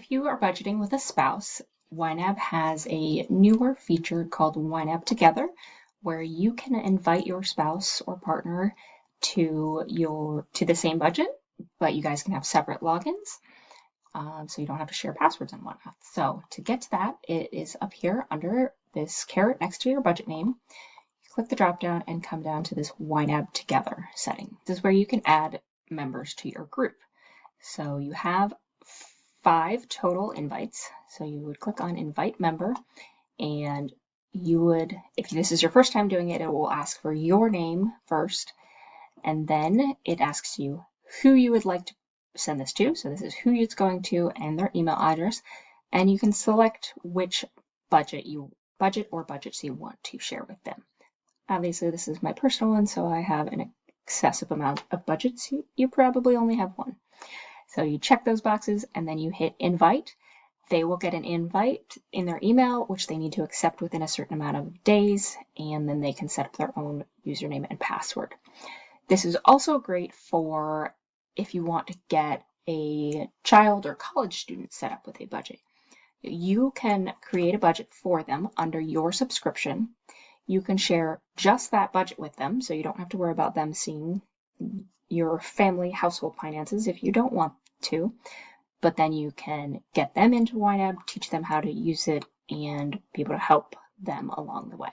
If you are budgeting with a spouse, YNAB has a newer feature called YNAB Together, where you can invite your spouse or partner to the same budget, but you guys can have separate logins, so you don't have to share passwords and whatnot. So to get to that, it is up here under this caret next to your budget name. You click the drop down and come down to this YNAB Together setting. This is where you can add members to your group. So you have 5 total invites. So you would click on invite member, and you would, if this is your first time doing it, it will ask for your name first, and then it asks you who you would like to send this to. So this is who it's going to and their email address, and you can select which budgets you want to share with them. Obviously, this is my personal one, so I have an excessive amount of budgets. You probably only have one. So you check those boxes and then you hit invite. They will get an invite in their email, which they need to accept within a certain amount of days, and then they can set up their own username and password. This is also great for if you want to get a child or college student set up with a budget. You can create a budget for them under your subscription. You can share just that budget with them, so you don't have to worry about them seeing your family household finances if you don't want to, but then you can get them into YNAB, teach them how to use it, and be able to help them along the way.